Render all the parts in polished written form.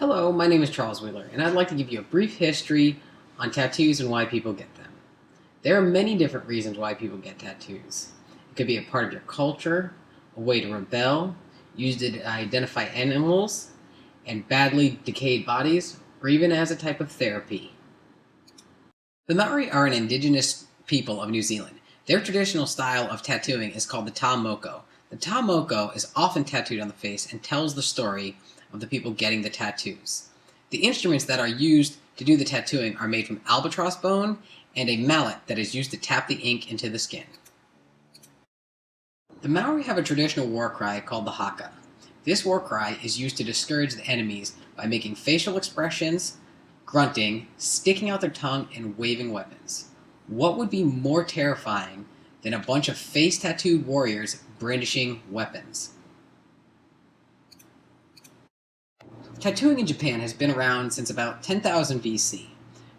Hello, my name is Charles Wheeler, and I'd like to give you a brief history on tattoos and why people get them. There are many different reasons why people get tattoos. It could be a part of your culture, a way to rebel, used to identify animals and badly decayed bodies, or even as a type of therapy. The Maori are an indigenous people of New Zealand. Their traditional style of tattooing is called the tā moko. The tā moko is often tattooed on the face and tells the story of the people getting the tattoos. The instruments that are used to do the tattooing are made from albatross bone and a mallet that is used to tap the ink into the skin. The Maori have a traditional war cry called the haka. This war cry is used to discourage the enemies by making facial expressions, grunting, sticking out their tongue, and waving weapons. What would be more terrifying than a bunch of face-tattooed warriors brandishing weapons? Tattooing in Japan has been around since about 10,000 BC.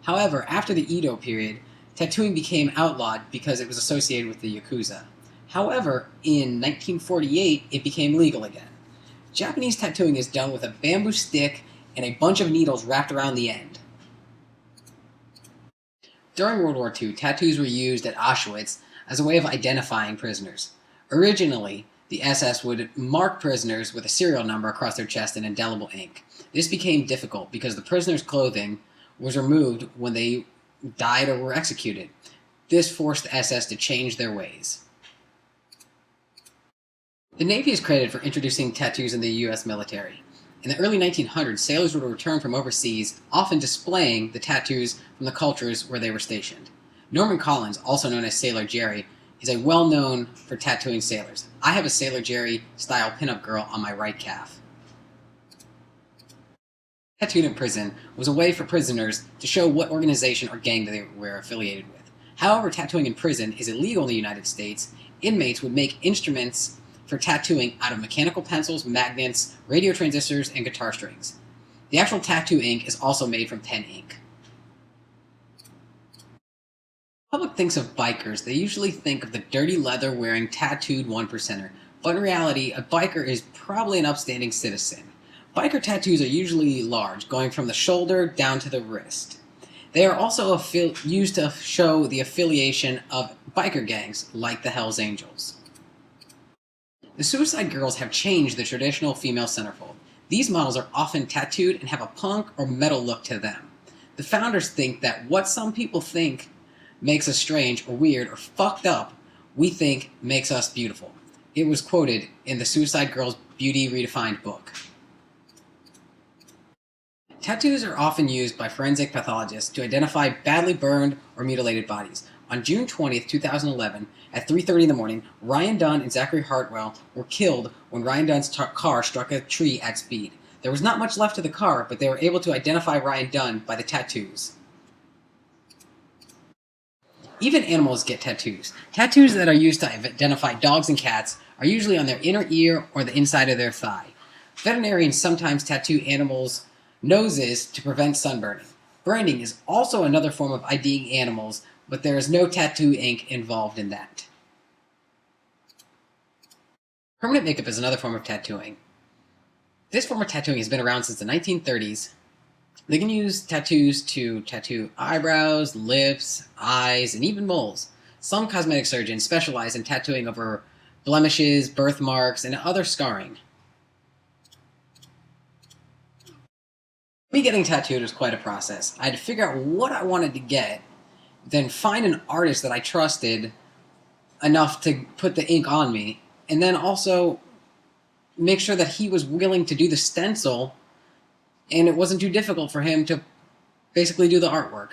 However, after the Edo period, tattooing became outlawed because it was associated with the Yakuza. However, in 1948, it became legal again. Japanese tattooing is done with a bamboo stick and a bunch of needles wrapped around the end. During World War II, tattoos were used at Auschwitz as a way of identifying prisoners. Originally, the SS would mark prisoners with a serial number across their chest in indelible ink. This became difficult because the prisoners' clothing was removed when they died or were executed. This forced the SS to change their ways. The Navy is credited for introducing tattoos in the U.S. military. In the early 1900s, sailors would return from overseas, often displaying the tattoos from the cultures where they were stationed. Norman Collins, also known as Sailor Jerry, is a well-known for tattooing sailors. I have a Sailor Jerry-style pinup girl on my right calf. Tattooed in prison was a way for prisoners to show what organization or gang they were affiliated with. However, tattooing in prison is illegal in the United States. Inmates would make instruments for tattooing out of mechanical pencils, magnets, radio transistors, and guitar strings. The actual tattoo ink is also made from pen ink. The public thinks of bikers. They usually think of the dirty leather-wearing tattooed one-percenter, but in reality, a biker is probably an upstanding citizen. Biker tattoos are usually large, going from the shoulder down to the wrist. They are also used to show the affiliation of biker gangs, like the Hells Angels. The Suicide Girls have changed the traditional female centerfold. These models are often tattooed and have a punk or metal look to them. The founders think that what some people think makes us strange or weird or fucked up, we think makes us beautiful. It was quoted in the Suicide Girls Beauty Redefined book. Tattoos are often used by forensic pathologists to identify badly burned or mutilated bodies. On June 20th, 2011, at 3:30 in the morning, Ryan Dunn and Zachary Hartwell were killed when Ryan Dunn's car struck a tree at speed. There was not much left of the car, but they were able to identify Ryan Dunn by the tattoos. Even animals get tattoos. Tattoos that are used to identify dogs and cats are usually on their inner ear or the inside of their thigh. Veterinarians sometimes tattoo animals' noses to prevent sunburning. Branding is also another form of IDing animals, but there is no tattoo ink involved in that. Permanent makeup is another form of tattooing. This form of tattooing has been around since the 1930s. They can use tattoos to tattoo eyebrows, lips, eyes, and even moles. Some cosmetic surgeons specialize in tattooing over blemishes, birthmarks, and other scarring. Me getting tattooed was quite a process. I had to figure out what I wanted to get, then find an artist that I trusted enough to put the ink on me, and then also make sure that he was willing to do the stencil and it wasn't too difficult for him to basically do the artwork.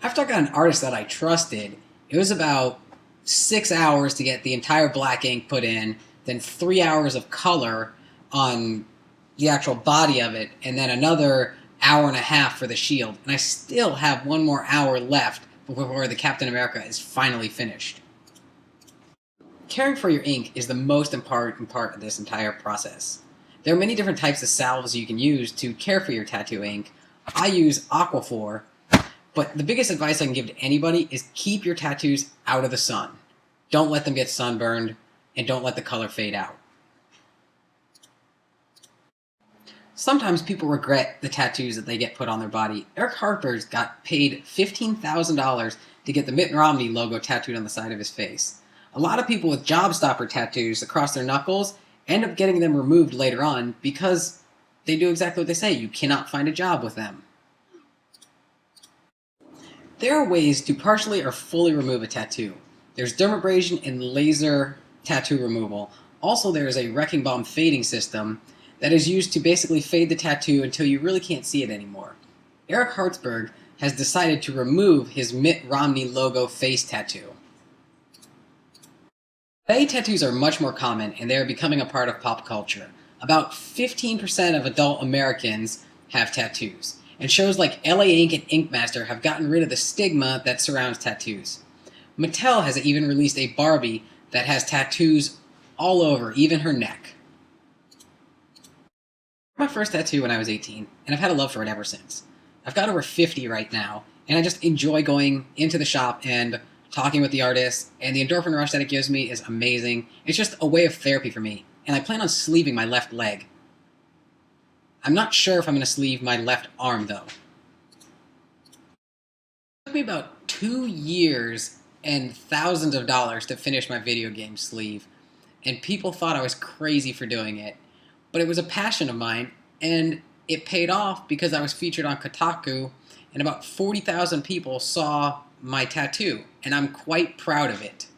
After I got an artist that I trusted, it was about 6 hours to get the entire black ink put in, then 3 hours of color on the actual body of it, and then another hour and a half for the shield. And I still have one more hour left before the Captain America is finally finished. Caring for your ink is the most important part of this entire process. There are many different types of salves you can use to care for your tattoo ink. I use Aquaphor, but the biggest advice I can give to anybody is keep your tattoos out of the sun. Don't let them get sunburned, and don't let the color fade out. Sometimes people regret the tattoos that they get put on their body. Eric Harper's got paid $15,000 to get the Mitt Romney logo tattooed on the side of his face. A lot of people with job stopper tattoos across their knuckles end up getting them removed later on because they do exactly what they say. You cannot find a job with them. There are ways to partially or fully remove a tattoo. There's dermabrasion and laser tattoo removal. Also, there is a wrecking bomb fading system that is used to basically fade the tattoo until you really can't see it anymore. Eric Hartsberg has decided to remove his Mitt Romney logo face tattoo. Today, tattoos are much more common and they are becoming a part of pop culture. About 15% of adult Americans have tattoos, and shows like LA Ink and Ink Master have gotten rid of the stigma that surrounds tattoos. Mattel has even released a Barbie that has tattoos all over, even her neck. My first tattoo when I was 18, and I've had a love for it ever since. I've got over 50 right now, and I just enjoy going into the shop and talking with the artist, and the endorphin rush that it gives me is amazing. It's just a way of therapy for me, and I plan on sleeving my left leg. I'm not sure if I'm going to sleeve my left arm, though. It took me about 2 years and thousands of dollars to finish my video game sleeve, and people thought I was crazy for doing it. But it was a passion of mine, and it paid off because I was featured on Kotaku, and about 40,000 people saw my tattoo, and I'm quite proud of it.